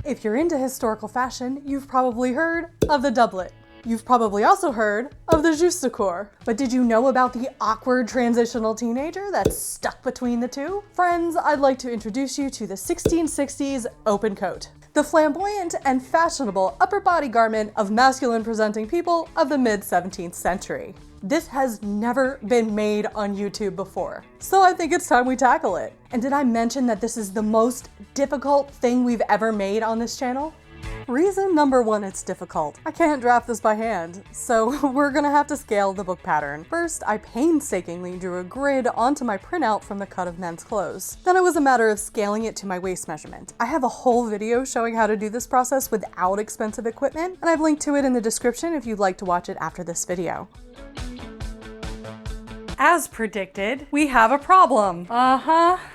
If you're into historical fashion, you've probably heard of the doublet. You've probably also heard of the justacorps. But did you know about the awkward transitional teenager that's stuck between the two? Friends, I'd like to introduce you to the 1660s open coat, the flamboyant and fashionable upper body garment of masculine presenting people of the mid-17th century. This has never been made on YouTube before, so I think it's time we tackle it. And did I mention that this is the most difficult thing we've ever made on this channel? Reason number one, it's difficult. I can't draft this by hand, so we're gonna have to scale the book pattern. First, I painstakingly drew a grid onto my printout from the cut of men's clothes. Then it was a matter of scaling it to my waist measurement. I have a whole video showing how to do this process without expensive equipment, and I've linked to it in the description if you'd like to watch it after this video. As predicted, we have a problem.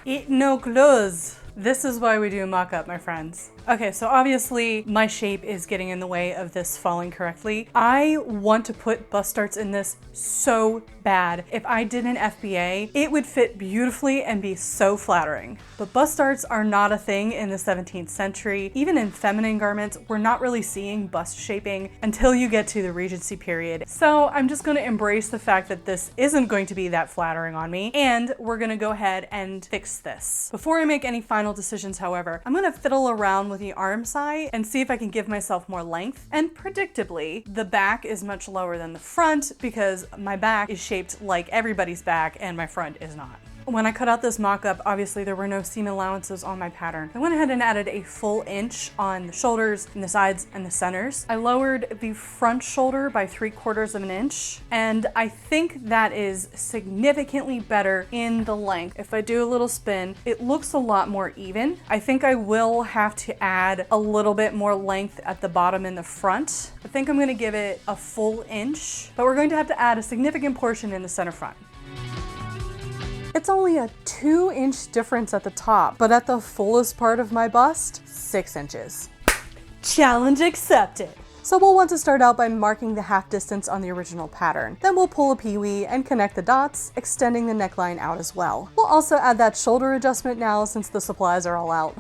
It no clothes. This is why we do mock-up, my friends. Okay, so obviously my shape is getting in the way of this falling correctly. I want to put bust darts in this so bad. If I did an FBA, it would fit beautifully and be so flattering. But bust darts are not a thing in the 17th century. Even in feminine garments, we're not really seeing bust shaping until you get to the Regency period. So I'm just gonna embrace the fact that this isn't going to be that flattering on me, and we're gonna go ahead and fix this. Before I make any final decisions, however, I'm gonna fiddle around with the arm side and see if I can give myself more length. And predictably, the back is much lower than the front because my back is shaped like everybody's back and my front is not. When I cut out this mock-up, obviously there were no seam allowances on my pattern. I went ahead and added a full inch on the shoulders and the sides and the centers. I lowered the front shoulder by 3/4 of an inch, and I think that is significantly better in the length. If I do a little spin, it looks a lot more even. I think I will have to add a little bit more length at the bottom and the front. I think I'm gonna give it a full inch, but we're going to have to add a significant portion in the center front. It's only a 2-inch difference at the top, but at the fullest part of my bust, 6 inches. Challenge accepted. So we'll want to start out by marking the half distance on the original pattern. Then we'll pull a peewee and connect the dots, extending the neckline out as well. We'll also add that shoulder adjustment now since the supplies are all out.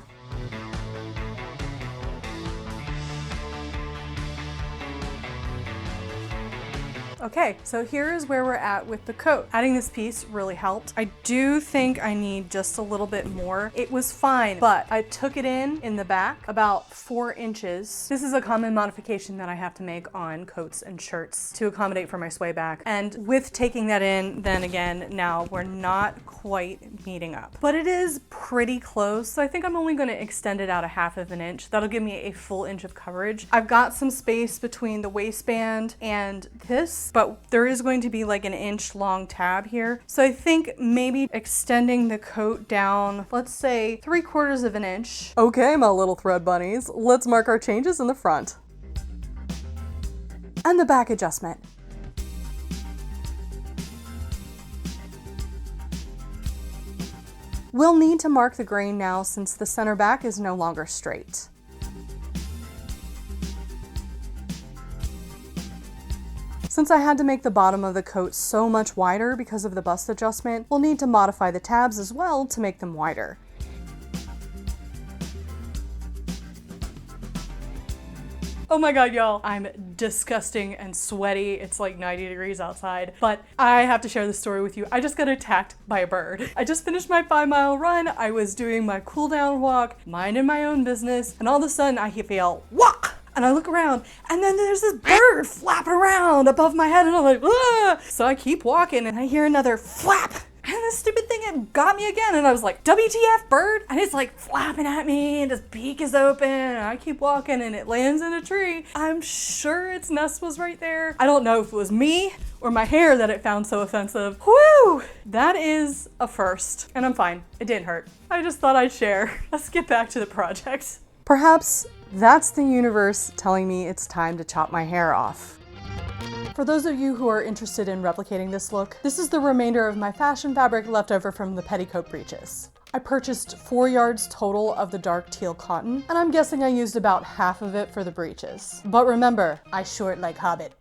Okay, so here is where we're at with the coat. Adding this piece really helped. I do think I need just a little bit more. It was fine, but I took it in the back about 4 inches. This is a common modification that I have to make on coats and shirts to accommodate for my sway back. And with taking that in, then again, now we're not quite meeting up. But it is pretty close, so I think I'm only gonna extend it out a 1/2 of an inch. That'll give me a full inch of coverage. I've got some space between the waistband and this, but there is going to be like an inch long tab here. So I think maybe extending the coat down, let's say 3/4 of an inch. Okay, my little thread bunnies, let's mark our changes in the front. And the back adjustment. We'll need to mark the grain now since the center back is no longer straight. Since I had to make the bottom of the coat so much wider because of the bust adjustment, we'll need to modify the tabs as well to make them wider. Oh my god, y'all, I'm disgusting and sweaty. It's like 90 degrees outside, but I have to share this story with you. I just got attacked by a bird. I just finished my 5-mile run. I was doing my cool down walk, minding my own business, and all of a sudden I feel whack! And I look around, and then there's this bird flapping around above my head, and I'm like, ah! So I keep walking, and I hear another flap. And this stupid thing, it got me again, and I was like, WTF, bird? And it's like flapping at me, and its beak is open, and I keep walking, and it lands in a tree. I'm sure its nest was right there. I don't know if it was me or my hair that it found so offensive. Whew! That is a first, and I'm fine. It didn't hurt. I just thought I'd share. Let's get back to the project. Perhaps that's the universe telling me it's time to chop my hair off. For those of you who are interested in replicating this look, this is the remainder of my fashion fabric left over from the petticoat breeches. I purchased 4 yards total of the dark teal cotton, and I'm guessing I used about half of it for the breeches. But remember, I short like Hobbit.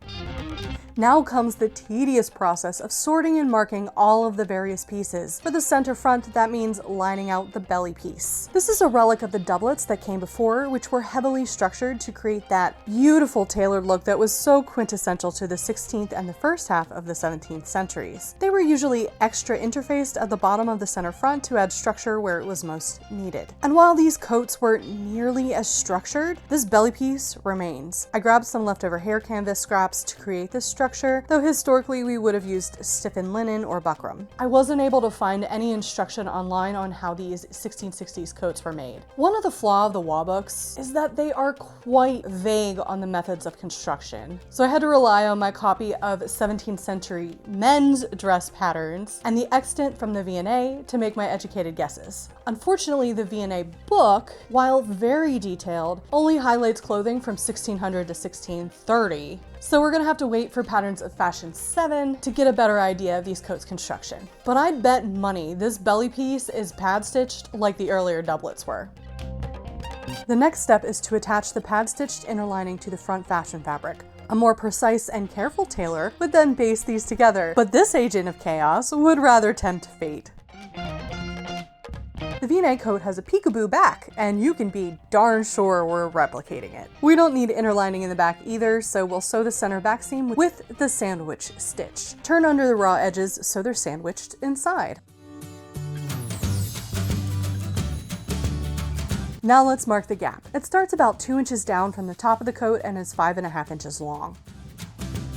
Now comes the tedious process of sorting and marking all of the various pieces. For the center front, that means lining out the belly piece. This is a relic of the doublets that came before, which were heavily structured to create that beautiful tailored look that was so quintessential to the 16th and the first half of the 17th centuries. They were usually extra interfaced at the bottom of the center front to add structure where it was most needed. And while these coats weren't nearly as structured, this belly piece remains. I grabbed some leftover hair canvas scraps to create this structure, though historically we would have used stiffened linen or buckram. I wasn't able to find any instruction online on how these 1660s coats were made. One of the flaws of the WA books is that they are quite vague on the methods of construction. So I had to rely on my copy of 17th century men's dress patterns and the extant from the V&A to make my educated guesses. Unfortunately, the V&A book, while very detailed, only highlights clothing from 1600 to 1630. So we're gonna have to wait for patterns of fashion 7 to get a better idea of these coats' construction. But I'd bet money this belly piece is pad stitched like the earlier doublets were. The next step is to attach the pad stitched inner lining to the front fashion fabric. A more precise and careful tailor would then baste these together, but this agent of chaos would rather tempt fate. The V&A coat has a peekaboo back, and you can be darn sure we're replicating it. We don't need inner lining in the back either, so we'll sew the center back seam with the sandwich stitch. Turn under the raw edges so they're sandwiched inside. Now let's mark the gap. It starts about 2 inches down from the top of the coat and is 5.5 inches long.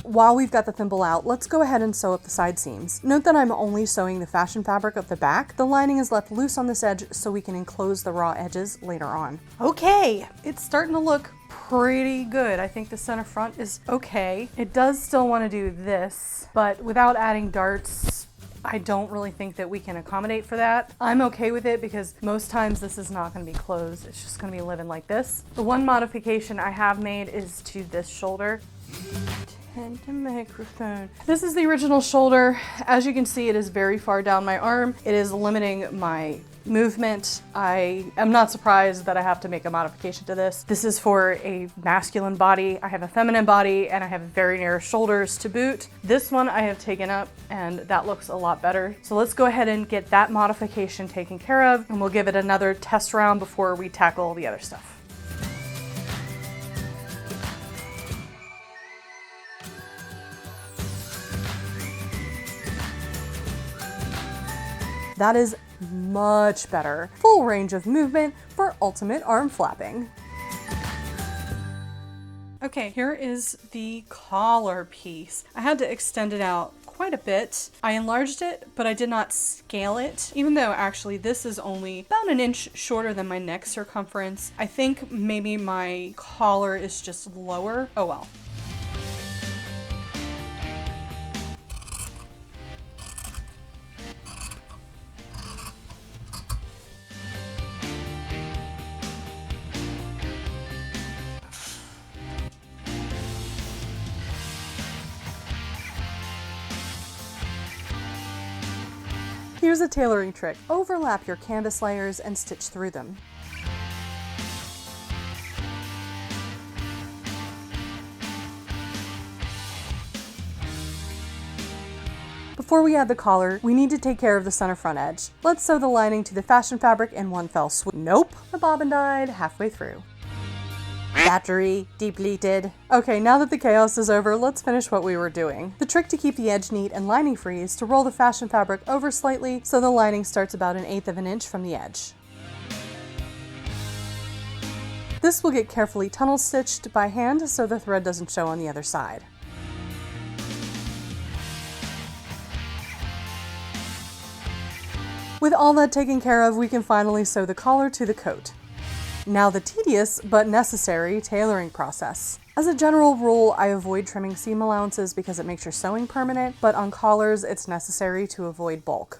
While we've got the thimble out, let's go ahead and sew up the side seams. Note that I'm only sewing the fashion fabric of the back. The lining is left loose on this edge so we can enclose the raw edges later on. Okay, it's starting to look pretty good. I think the center front is okay. It does still want to do this, but without adding darts, I don't really think that we can accommodate for that. I'm okay with it because most times this is not going to be closed. It's just going to be living like this. The one modification I have made is to this shoulder. And the microphone. This is the original shoulder. As you can see, it is very far down my arm. It is limiting my movement. I am not surprised that I have to make a modification to this. This is for a masculine body. I have a feminine body and I have very narrow shoulders to boot. This one I have taken up and that looks a lot better. So let's go ahead and get that modification taken care of and we'll give it another test round before we tackle the other stuff. That is much better. Full range of movement for ultimate arm flapping. Okay, here is the collar piece. I had to extend it out quite a bit. I enlarged it, but I did not scale it, even though actually this is only about 1 inch shorter than my neck circumference. I think maybe my collar is just lower. Oh well. Here's a tailoring trick. Overlap your canvas layers and stitch through them. Before we add the collar, we need to take care of the center front edge. Let's sew the lining to the fashion fabric in one fell swoop. Nope, the bobbin died halfway through. Battery depleted. Okay, now that the chaos is over, let's finish what we were doing. The trick to keep the edge neat and lining free is to roll the fashion fabric over slightly so the lining starts about 1/8 of an inch from the edge. This will get carefully tunnel stitched by hand so the thread doesn't show on the other side. With all that taken care of, we can finally sew the collar to the coat. Now the tedious but necessary tailoring process. As a general rule, I avoid trimming seam allowances because it makes your sewing permanent, but on collars it's necessary to avoid bulk.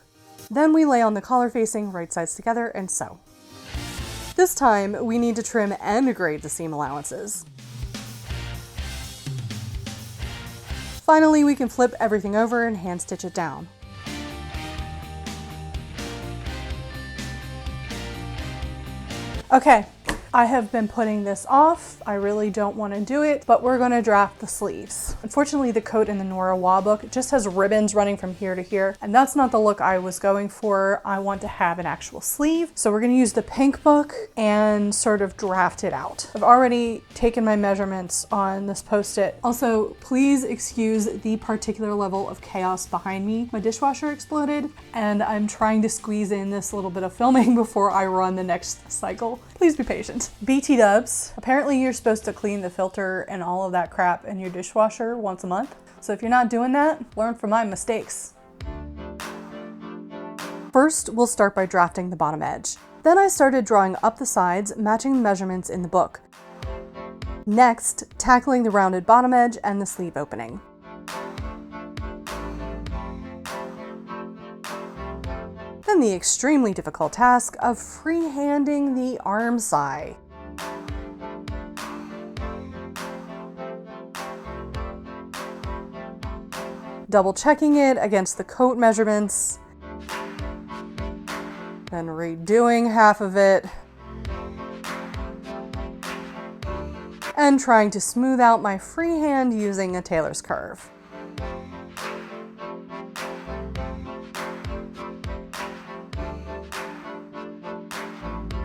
Then we lay on the collar facing right sides together and sew. This time we need to trim and grade the seam allowances. Finally, we can flip everything over and hand stitch it down. Okay, I have been putting this off. I really don't want to do it, but we're going to draft the sleeves. Unfortunately, the coat in the Nora Wah book just has ribbons running from here to here, and that's not the look I was going for. I want to have an actual sleeve. So we're going to use the pink book and sort of draft it out. I've already taken my measurements on this post-it. Also, please excuse the particular level of chaos behind me. My dishwasher exploded, and I'm trying to squeeze in this little bit of filming before I run the next cycle. Please be patient. BT dubs. Apparently you're supposed to clean the filter and all of that crap in your dishwasher once a month. So if you're not doing that, learn from my mistakes. First, we'll start by drafting the bottom edge. Then I started drawing up the sides, matching the measurements in the book. Next, tackling the rounded bottom edge and the sleeve opening. Then the extremely difficult task of freehanding the arm side. Double checking it against the coat measurements, then redoing half of it, and trying to smooth out my freehand using a tailor's curve.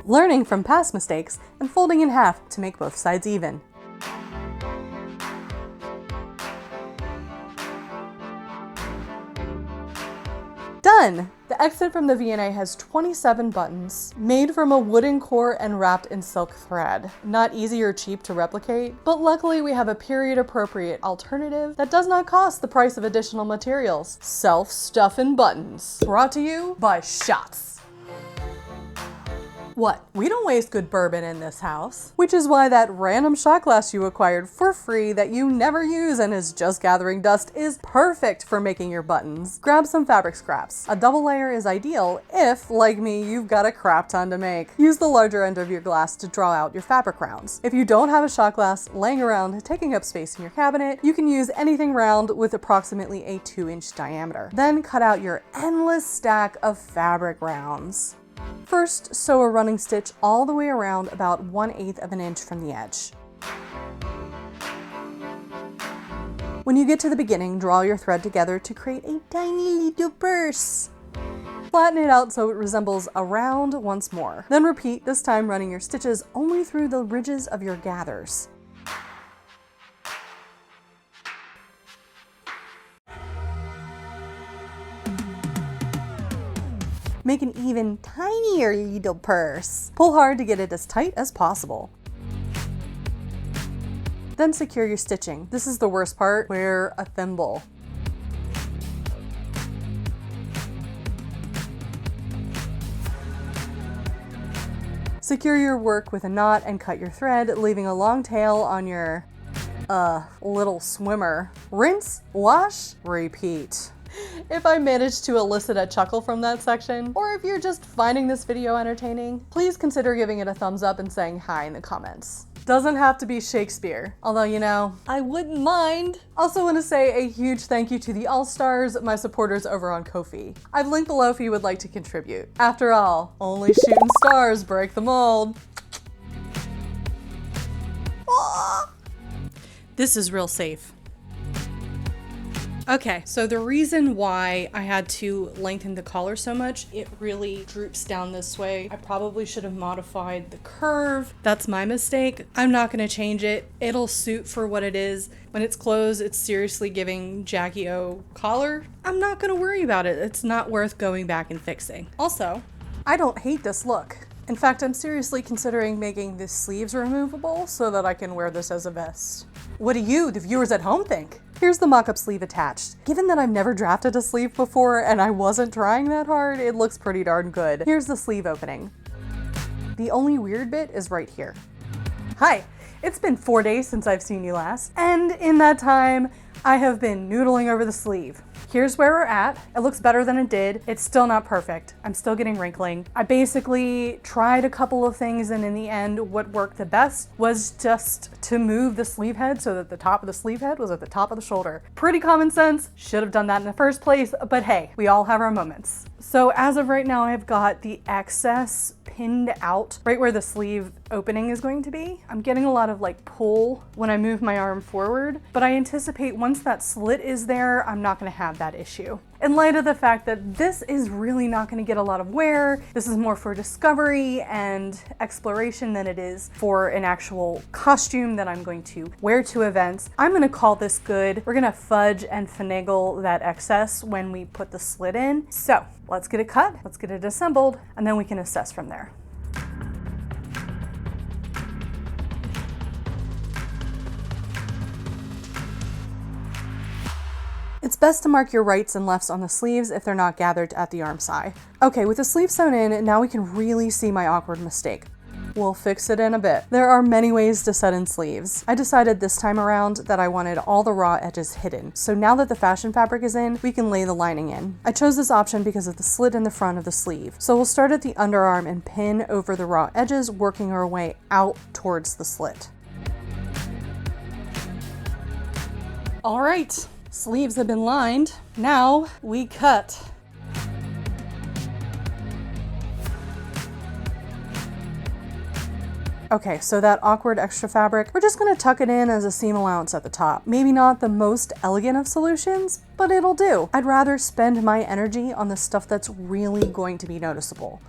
Learning from past mistakes and folding in half to make both sides even. Done! The exit from the V&A has 27 buttons, made from a wooden core and wrapped in silk thread. Not easy or cheap to replicate, but luckily we have a period-appropriate alternative that does not cost the price of additional materials. Self-stuffin' buttons. Brought to you by Shots. What? We don't waste good bourbon in this house. Which is why that random shot glass you acquired for free that you never use and is just gathering dust is perfect for making your buttons. Grab some fabric scraps. A double layer is ideal if, like me, you've got a crap ton to make. Use the larger end of your glass to draw out your fabric rounds. If you don't have a shot glass laying around taking up space in your cabinet, you can use anything round with approximately a 2-inch diameter. Then cut out your endless stack of fabric rounds. First, sew a running stitch all the way around about 1/8 of an inch from the edge. When you get to the beginning, draw your thread together to create a tiny little purse. Flatten it out so it resembles a round once more. Then repeat, this time running your stitches only through the ridges of your gathers. Make an even tinier little purse. Pull hard to get it as tight as possible. Then secure your stitching. This is the worst part. Wear a thimble. Secure your work with a knot and cut your thread, leaving a long tail on your, little swimmer. Rinse, wash, repeat. If I managed to elicit a chuckle from that section, or if you're just finding this video entertaining, please consider giving it a thumbs up and saying hi in the comments. Doesn't have to be Shakespeare, although, you know, I wouldn't mind. Also want to say a huge thank you to the All-Stars, my supporters over on Ko-fi. I've linked below if you would like to contribute. After all, only shooting stars break the mold. This is real safe. Okay, so the reason why I had to lengthen the collar so much, it really droops down this way. I probably should have modified the curve. That's my mistake. I'm not gonna change it. It'll suit for what it is. When it's closed, it's seriously giving Jackie O collar. I'm not gonna worry about it. It's not worth going back and fixing. Also, I don't hate this look. In fact, I'm seriously considering making the sleeves removable so that I can wear this as a vest. What do you, the viewers at home, think? Here's the mock-up sleeve attached. Given that I've never drafted a sleeve before and I wasn't trying that hard, it looks pretty darn good. Here's the sleeve opening. The only weird bit is right here. Hi, it's been 4 days since I've seen you last, and in that time, I have been noodling over the sleeve. Here's where we're at. It looks better than it did. It's still not perfect. I'm still getting wrinkling. I basically tried a couple of things, and in the end, what worked the best was just to move the sleeve head so that the top of the sleeve head was at the top of the shoulder. Pretty common sense. Should have done that in the first place, but hey, we all have our moments. So as of right now, I've got the excess pinned out right where the sleeve opening is going to be. I'm getting a lot of like pull when I move my arm forward, but I anticipate once that slit is there, I'm not gonna have that issue. In light of the fact that this is really not gonna get a lot of wear, this is more for discovery and exploration than it is for an actual costume that I'm going to wear to events, I'm gonna call this good. We're gonna fudge and finagle that excess when we put the slit in. So let's get it cut, let's get it assembled, and then we can assess from there. It's best to mark your rights and lefts on the sleeves if they're not gathered at the arm side. Okay, with the sleeve sewn in, now we can really see my awkward mistake. We'll fix it in a bit. There are many ways to set in sleeves. I decided this time around that I wanted all the raw edges hidden. So now that the fashion fabric is in, we can lay the lining in. I chose this option because of the slit in the front of the sleeve. So we'll start at the underarm and pin over the raw edges, working our way out towards the slit. All right. Sleeves have been lined. Now we cut. Okay, so that awkward extra fabric, we're just gonna tuck it in as a seam allowance at the top. Maybe not the most elegant of solutions, but it'll do. I'd rather spend my energy on the stuff that's really going to be noticeable.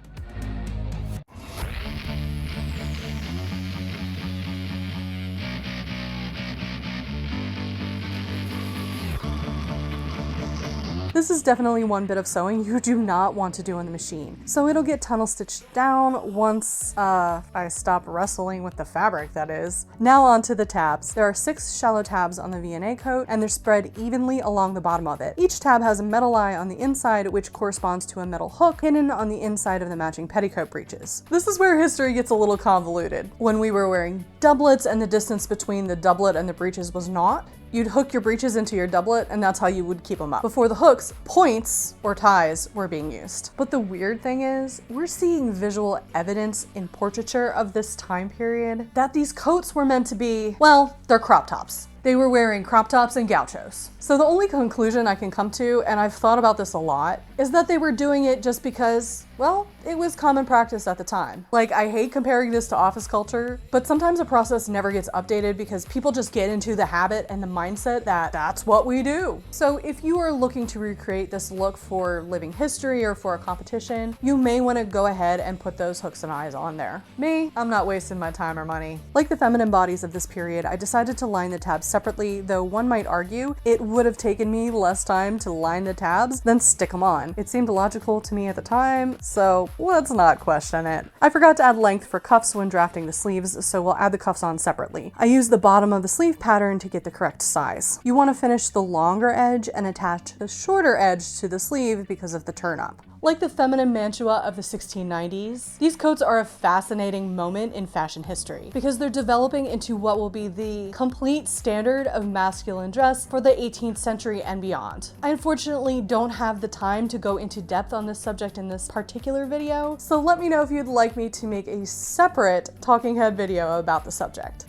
This is definitely one bit of sewing you do not want to do on the machine. So it'll get tunnel stitched down once I stop wrestling with the fabric, that is. Now on to the tabs. There are 6 shallow tabs on the V&A coat and they're spread evenly along the bottom of it. Each tab has a metal eye on the inside which corresponds to a metal hook hidden on the inside of the matching petticoat breeches. This is where history gets a little convoluted. When we were wearing doublets and the distance between the doublet and the breeches was not, you'd hook your breeches into your doublet and that's how you would keep them up. Before the hooks, points or ties were being used. But the weird thing is, we're seeing visual evidence in portraiture of this time period that these coats were meant to be, well, they're crop tops. They were wearing crop tops and gauchos. So the only conclusion I can come to, and I've thought about this a lot, is that they were doing it just because, well, it was common practice at the time. Like, I hate comparing this to office culture, but sometimes a process never gets updated because people just get into the habit and the mindset that that's what we do. So if you are looking to recreate this look for living history or for a competition, you may want to go ahead and put those hooks and eyes on there. Me, I'm not wasting my time or money. Like the feminine bodies of this period, I decided to line the tabs separately, though one might argue it would have taken me less time to line the tabs than stick them on. It seemed logical to me at the time, so let's not question it. I forgot to add length for cuffs when drafting the sleeves, so we'll add the cuffs on separately. I used the bottom of the sleeve pattern to get the correct size. You want to finish the longer edge and attach the shorter edge to the sleeve because of the turn up. Like the feminine mantua of the 1690s, these coats are a fascinating moment in fashion history because they're developing into what will be the complete standard of masculine dress for the 18th century and beyond. I unfortunately don't have the time to go into depth on this subject in this particular video, so let me know if you'd like me to make a separate talking head video about the subject.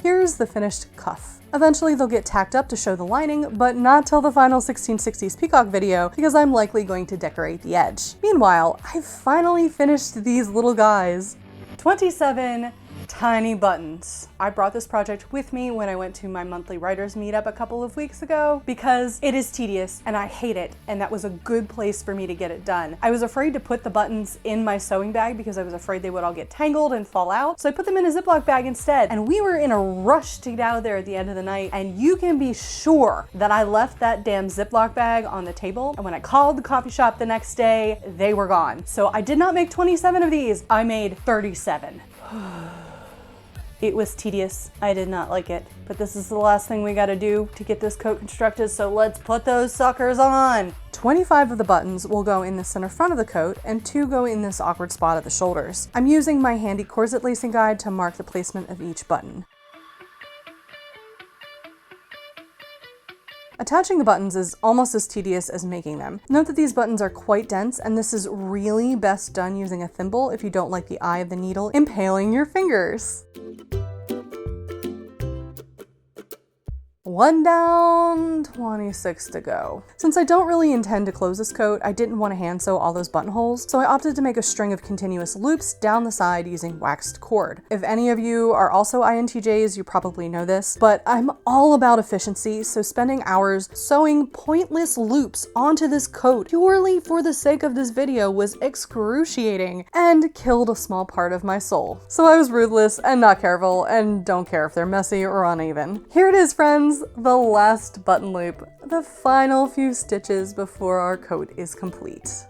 Here's the finished cuff. Eventually they'll get tacked up to show the lining, but not till the final 1660's peacock video because I'm likely going to decorate the edge. Meanwhile, I've finally finished these little guys. 27 tiny buttons. I brought this project with me when I went to my monthly writers meetup a couple of weeks ago because it is tedious and I hate it, and that was a good place for me to get it done. I was afraid to put the buttons in my sewing bag because I was afraid they would all get tangled and fall out, so I put them in a Ziploc bag instead, and we were in a rush to get out of there at the end of the night, and you can be sure that I left that damn Ziploc bag on the table, and when I called the coffee shop the next day, they were gone. So I did not make 27 of these, I made 37. It was tedious. I did not like it, but this is the last thing we gotta do to get this coat constructed, so let's put those suckers on. 25 of the buttons will go in the center front of the coat and 2 go in this awkward spot at the shoulders. I'm using my handy corset lacing guide to mark the placement of each button. Attaching the buttons is almost as tedious as making them. Note that these buttons are quite dense, and this is really best done using a thimble if you don't like the eye of the needle impaling your fingers. 1 down, 26 to go. Since I don't really intend to close this coat, I didn't want to hand sew all those buttonholes, so I opted to make a string of continuous loops down the side using waxed cord. If any of you are also INTJs, you probably know this, but I'm all about efficiency, so spending hours sewing pointless loops onto this coat purely for the sake of this video was excruciating and killed a small part of my soul. So I was ruthless and not careful and don't care if they're messy or uneven. Here it is, friends, the last button loop, the final few stitches before our coat is complete.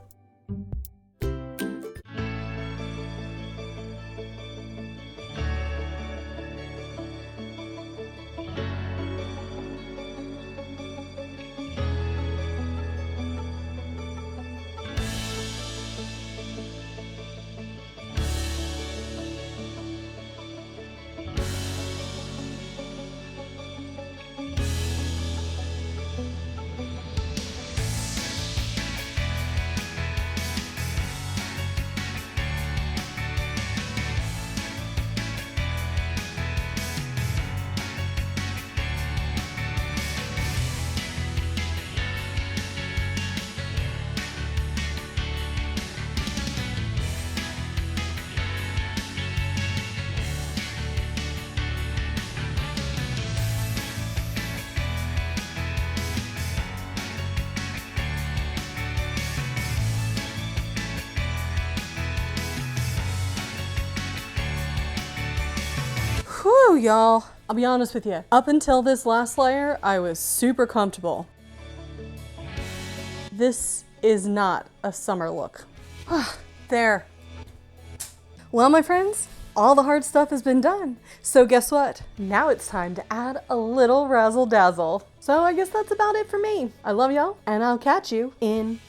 Whew, y'all. I'll be honest with you. Up until this last layer, I was super comfortable. This is not a summer look. There. Well, my friends, all the hard stuff has been done. So guess what? Now it's time to add a little razzle dazzle. So I guess that's about it for me. I love y'all, and I'll catch you in